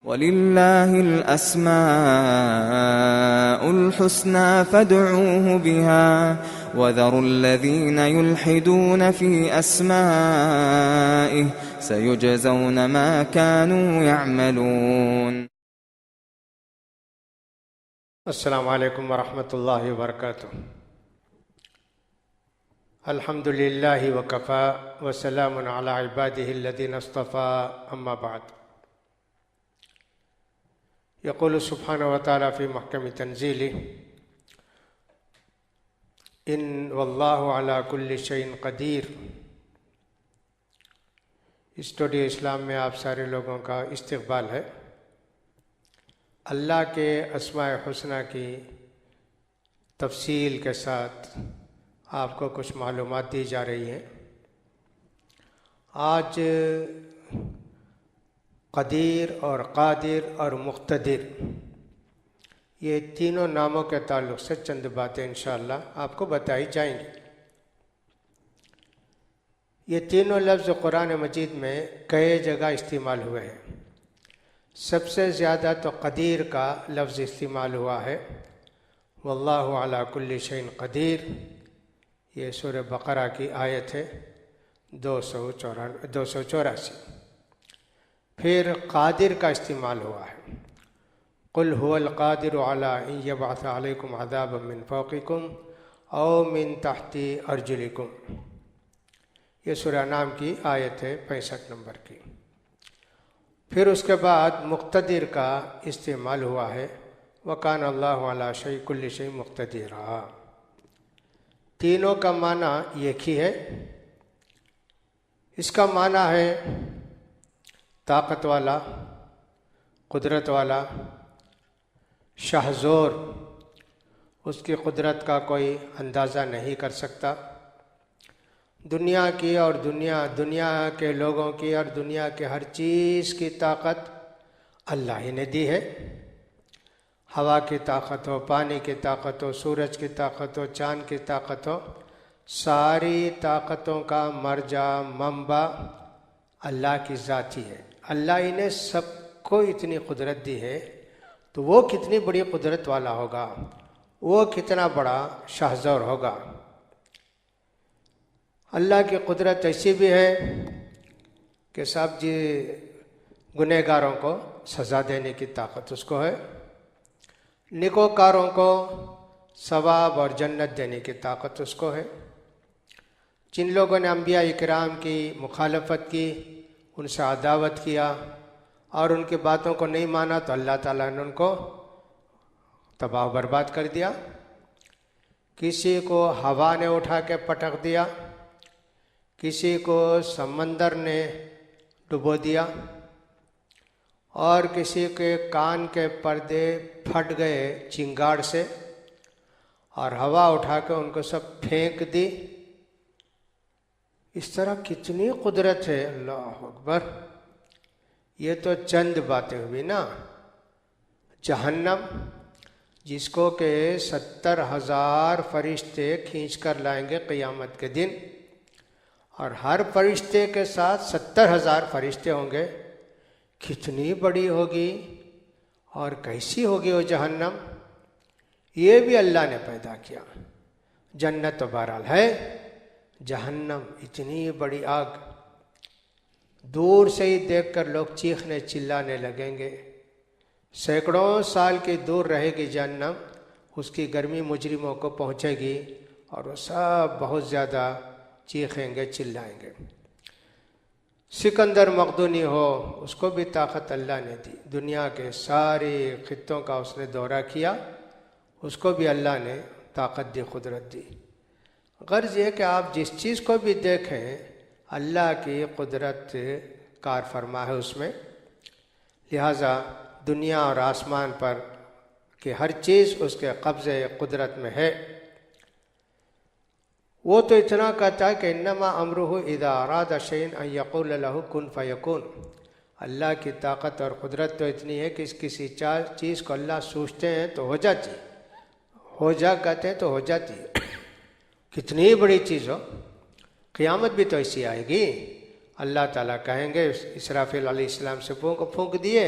وَلِلَّهِ الْأَسْمَاءُ الْحُسْنَى فَادْعُوهُ بِهَا وَذَرُوا الَّذِينَ يُلْحِدُونَ فِي أَسْمَائِهِ سَيُجْزَوْنَ مَا كَانُوا يَعْمَلُونَ. السلام علیکم ورحمۃ اللہ وبرکاتہ. الحمد للہ وکفیٰ وسلام علی عبادہ الذین اصطفیٰ، اما بعد. یقول سبحانہ وتعالی فی محکم تنزیلہ ان واللہ علی کل شیء قدیر. اسٹوڈیو اسلام میں آپ سارے لوگوں کا استقبال ہے. اللہ کے اسماء حسنہ کی تفصیل کے ساتھ آپ کو کچھ معلومات دی جا رہی ہیں. آج قدیر اور قادر اور مقتدر، یہ تینوں ناموں کے تعلق سے چند باتیں انشاءاللہ آپ کو بتائی جائیں گی. یہ تینوں لفظ قرآن مجید میں کئی جگہ استعمال ہوئے ہیں. سب سے زیادہ تو قدیر کا لفظ استعمال ہوا ہے. واللہ علی کل شیء قدیر، یہ سورہ بقرہ کی آیت ہے 284. پھر قادر کا استعمال ہوا ہے. قل هو القادر علی ان یبعث علیکم عذابا من فوقکم او من تحت ارجلکم، یہ سورہ انعام کی آیت ہے 65 نمبر کی. پھر اس کے بعد مقتدر کا استعمال ہوا ہے. وَكَانَ اللَّهُ عَلَى شَيْءٍ كُلِّ شَيْءٍ مُقْتَدِرًا. تینوں کا معنی ایک ہی ہے. اس کا معنی ہے طاقت والا، قدرت والا، شاہزور. اس کی قدرت کا کوئی اندازہ نہیں کر سکتا. دنیا کی اور دنیا کے لوگوں کی اور دنیا کے ہر چیز کی طاقت اللہ ہی نے دی ہے. ہوا کی طاقت ہو، پانی کی طاقت ہو، سورج کی طاقت ہو، چاند کی طاقت ہو، ساری طاقتوں کا مرجع منبع اللہ کی ذات ہی ہے. اللہ ہی نے سب کو اتنی قدرت دی ہے، تو وہ کتنی بڑی قدرت والا ہوگا، وہ کتنا بڑا شاہزور ہوگا. اللہ کی قدرت ایسی بھی ہے کہ صاحب جی گنہگاروں کو سزا دینے کی طاقت اس کو ہے، نیکوکاروں کو ثواب اور جنت دینے کی طاقت اس کو ہے. جن لوگوں نے انبیاء اکرام کی مخالفت کی، ان سے عداوت کیا اور ان کی باتوں کو نہیں مانا، تو اللہ تعالیٰ نے ان کو تباہ و برباد کر دیا. کسی کو ہوا نے اٹھا کے پٹک دیا، کسی کو سمندر نے ڈبو دیا، اور کسی کے کان کے پردے پھٹ گئے چنگاڑ سے، اور ہوا اٹھا کے ان کو سب پھینک دی. اس طرح کتنی قدرت ہے. اللہ اکبر. یہ تو چند باتیں ہوئی نا. جہنم جس کو کہ 70,000 فرشتے کھینچ کر لائیں گے قیامت کے دن، اور ہر فرشتے کے ساتھ 70,000 فرشتے ہوں گے. کتنی بڑی ہوگی اور کیسی ہوگی وہ جہنم. یہ بھی اللہ نے پیدا کیا. جنت تو بہرحال ہے، جہنم اتنی بڑی آگ، دور سے ہی دیکھ کر لوگ چیخنے چلانے لگیں گے. سینکڑوں سال کی دور رہے گی جہنم، اس کی گرمی مجرموں کو پہنچے گی اور وہ سب بہت زیادہ چیخیں گے چلائیں گے. سکندر مقدونی ہو، اس کو بھی طاقت اللہ نے دی. دنیا کے سارے خطوں کا اس نے دورہ کیا، اس کو بھی اللہ نے طاقت دی، قدرت دی. غرض یہ کہ آپ جس چیز کو بھی دیکھیں اللہ کی قدرت کار فرما ہے اس میں. لہٰذا دنیا اور آسمان پر کی ہر چیز اس کے قبضے قدرت میں ہے. وہ تو اتنا کہتا ہے کہ انما امرہ اذا اراد شیئا ان یقول لہ کن فیکون. اللہ کی طاقت اور قدرت تو اتنی ہے کہ کسی چیز کو اللہ سوچتے ہیں تو ہو جاتی، ہو جا کہتے ہیں تو ہو جاتی. کتنی بڑی چیز ہو. قیامت بھی تو ایسی آئے گی. اللہ تعالیٰ کہیں گے اسرافیل علیہ السلام سے پھونک دیے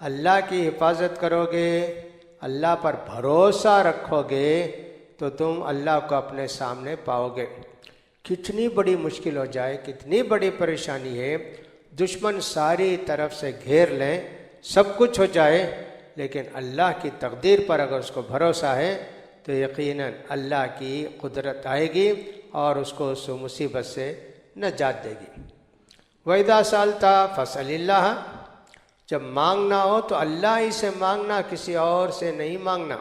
اللہ کی حفاظت کرو گے، اللہ پر بھروسہ رکھو گے تو تم اللہ کو اپنے سامنے پاؤ گے۔ کتنی بڑی مشکل ہو جائے، کتنی بڑی پریشانی ہے، دشمن ساری طرف سے گھیر لیں، سب کچھ ہو جائے، لیکن اللہ کی تقدیر پر اگر اس کو بھروسہ ہے تو یقیناً اللہ کی قدرت آئے گی اور اس کو اس مصیبت سے نجات دے گی۔ وَإِذَا سَأَلْتَ فَاسْأَلِ اللَّهَ، جب مانگنا ہو تو اللہ ہی سے مانگنا، کسی اور سے نہیں مانگنا۔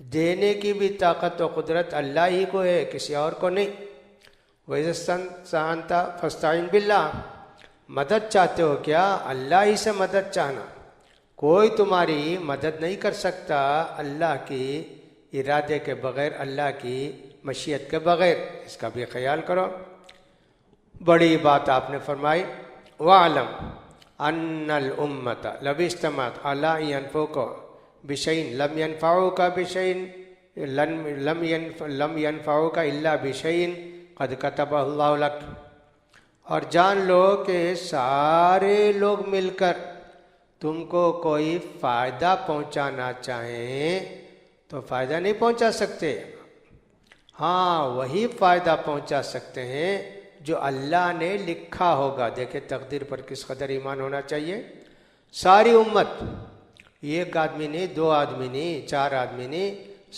دینے کی بھی طاقت و قدرت اللہ ہی کو ہے، کسی اور کو نہیں۔ وَإِذَا اسْتَعَنْتَ فَاسْتَعِنْ بِاللَّهِ، مدد چاہتے ہو کیا؟ اللہ ہی سے مدد چاہنا۔ کوئی تمہاری مدد نہیں کر سکتا اللہ کی ارادے کے بغیر، اللہ کی مشیت کے بغیر، اس کا بھی خیال کرو۔ بڑی بات آپ نے فرمائی، وَعْلَمْ أَنَّ الْأُمَّةَ لَوْ اجْتَمَعَتْ عَلَىٰ أَن يَنفَعُوكَ بِشَيْءٍ لَمْ يَنفَعُوكَ بِشَيْءٍ لَمْ يَنفَعُوكَ إِلَّا بِشَيْءٍ قَدْ كَتَبَهُ اللَّهُ لَكَ، اور جان لو کہ سارے لوگ مل کر تم کو کوئی فائدہ پہنچانا چاہیں تو فائدہ نہیں پہنچا سکتے۔ ہاں، وہی فائدہ پہنچا سکتے ہیں جو اللہ نے لکھا ہوگا۔ دیکھیں تقدیر پر کس قدر ایمان ہونا چاہیے۔ ساری امت، ایک آدمی نہیں، دو آدمی نہیں، چار آدمی نہیں،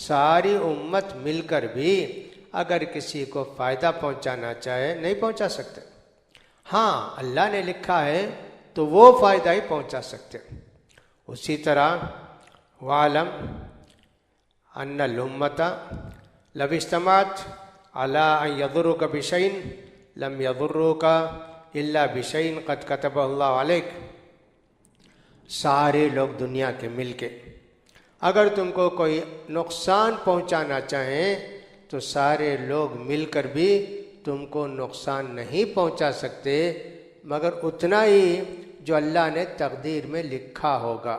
ساری امت مل کر بھی اگر کسی کو فائدہ پہنچانا چاہے نہیں پہنچا سکتے۔ ہاں، اللہ نے لکھا ہے تو وہ فائدہ ہی پہنچا سکتے۔ اسی طرح وَعْلَمْ أَنَّ الْأُمَّةَ لَوْ اجْتَمَعَتْ عَلَىٰ أَن يَضُرُّوكَ بِشَيْءٍ لَمْ يَضُرُّوكَ إِلَّا بِشَيْءٍ قَدْ كَتَبَهُ اللَّهُ عَلَيْكَ، سارے لوگ دنیا کے مل کے اگر تم کو کوئی نقصان پہنچانا چاہیں تو سارے لوگ مل کر بھی تم کو نقصان نہیں پہنچا سکتے مگر اتنا ہی جو اللہ نے تقدیر میں لکھا ہوگا۔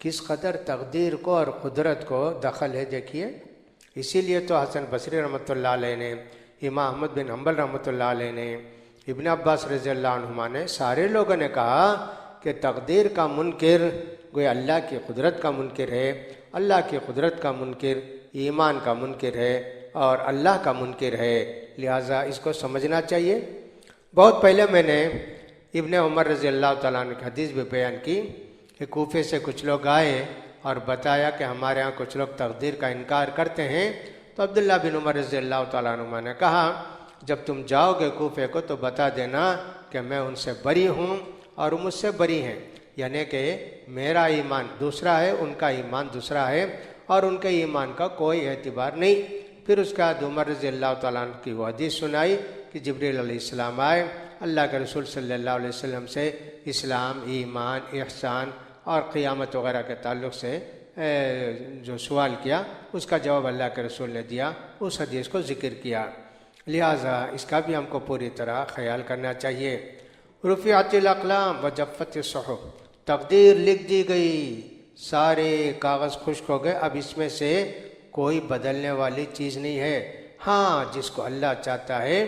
کس قدر تقدیر کو اور قدرت کو دخل ہے دیکھیے۔ اسی لیے تو حسن بصری رحمۃ اللہ علیہ نے، امام احمد بن حنبل رحمۃ اللہ علیہ نے، ابن عباس رضی اللہ عنہما نے، سارے لوگوں نے کہا کہ تقدیر کا منکر گویا اللہ کی قدرت کا منکر ہے، اللہ کی قدرت کا منکر ایمان کا منکر ہے اور اللہ کا منکر ہے، لہٰذا اس کو سمجھنا چاہیے۔ بہت پہلے میں نے ابن عمر رضی اللہ تعالیٰ عنہ کی حدیث بھی بیان کی کہ کوفے سے کچھ لوگ آئے اور بتایا کہ ہمارے ہاں کچھ لوگ تقدیر کا انکار کرتے ہیں، تو عبداللہ بن عمر رضی اللہ تعالیٰ عنہ نے کہا جب تم جاؤ گے کوفے کو تو بتا دینا کہ میں ان سے بری ہوں اور مجھ سے بری ہیں، یعنی کہ میرا ایمان دوسرا ہے، ان کا ایمان دوسرا ہے اور ان کے ایمان کا کوئی اعتبار نہیں۔ پھر اس کے بعد عمر رضی اللہ تعالیٰ عنہ کی وہ حدیث سنائی کہ جبریل علیہ السلام آئے، اللہ کے رسول صلی اللہ علیہ وسلم سے اسلام، ایمان، احسان اور قیامت وغیرہ کے تعلق سے جو سوال کیا اس کا جواب اللہ کے رسول نے دیا، اس حدیث کو ذکر کیا، لہٰذا اس کا بھی ہم کو پوری طرح خیال کرنا چاہیے۔ رفعت الاقلام وجفت الصحف، تقدیر لکھ دی گئی، سارے کاغذ خشک ہو گئے، اب اس میں سے کوئی بدلنے والی چیز نہیں ہے۔ ہاں، جس کو اللہ چاہتا ہے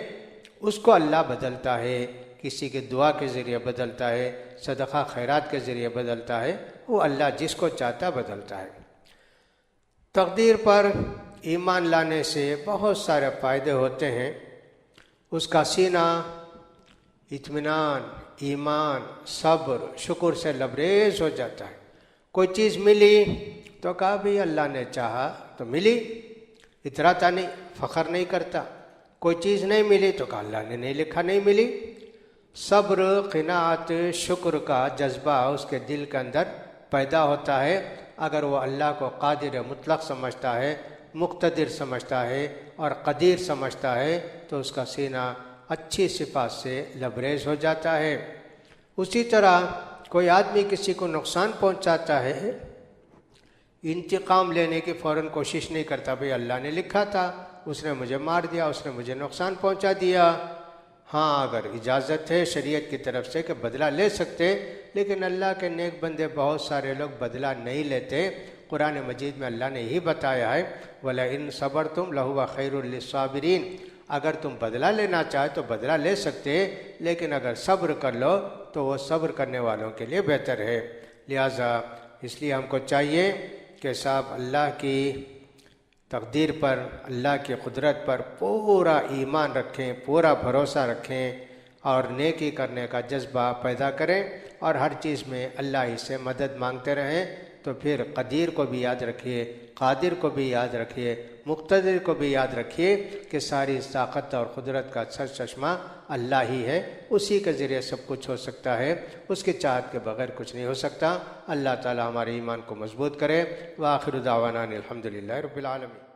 اس کو اللہ بدلتا ہے، کسی کے دعا کے ذریعے بدلتا ہے، صدقہ خیرات کے ذریعے بدلتا ہے، وہ اللہ جس کو چاہتا بدلتا ہے۔ تقدیر پر ایمان لانے سے بہت سارے فائدے ہوتے ہیں۔ اس کا سینہ اطمینان، ایمان، صبر، شکر سے لبریز ہو جاتا ہے۔ کوئی چیز ملی تو کہا بھی اللہ نے چاہا تو ملی، اتراتا نہیں، فخر نہیں کرتا۔ کوئی چیز نہیں ملی تو کہا اللہ نے نہیں لکھا، نہیں ملی۔ صبر، قناعت، شکر کا جذبہ اس کے دل کے اندر پیدا ہوتا ہے اگر وہ اللہ کو قادر مطلق سمجھتا ہے، مقتدر سمجھتا ہے اور قدیر سمجھتا ہے تو اس کا سینہ اچھی صفات سے لبریز ہو جاتا ہے۔ اسی طرح کوئی آدمی کسی کو نقصان پہنچاتا ہے، انتقام لینے کی فوراً کوشش نہیں کرتا، بھئی اللہ نے لکھا تھا، اس نے مجھے مار دیا، اس نے مجھے نقصان پہنچا دیا۔ ہاں، اگر اجازت ہے شریعت کی طرف سے کہ بدلہ لے سکتے، لیکن اللہ کے نیک بندے بہت سارے لوگ بدلہ نہیں لیتے۔ قرآن مجید میں اللہ نے یہی بتایا ہے وَلَئِن صَبَرْتُمْ لَهُوَ خَيْرٌ لِّلصَّابِرِينَ، اگر تم بدلہ لینا چاہے تو بدلہ لے سکتے، لیکن اگر صبر کر لو تو وہ صبر کرنے والوں کے لیے بہتر ہے۔ لہٰذا اس لیے ہم کو چاہیے کہ صاحب اللہ کی تقدیر پر، اللہ کی قدرت پر پورا ایمان رکھیں، پورا بھروسہ رکھیں اور نیکی کرنے کا جذبہ پیدا کریں اور ہر چیز میں اللہ ہی سے مدد مانگتے رہیں۔ تو پھر قدیر کو بھی یاد رکھیے، قادر کو بھی یاد رکھیے، مقتدر کو بھی یاد رکھیے کہ ساری طاقت اور قدرت کا سر چشمہ اللہ ہی ہے، اسی کے ذریعے سب کچھ ہو سکتا ہے، اس کی چاہت کے بغیر کچھ نہیں ہو سکتا۔ اللہ تعالی ہمارے ایمان کو مضبوط کرے۔ وآخر دعوانا الحمدللہ رب العالمین۔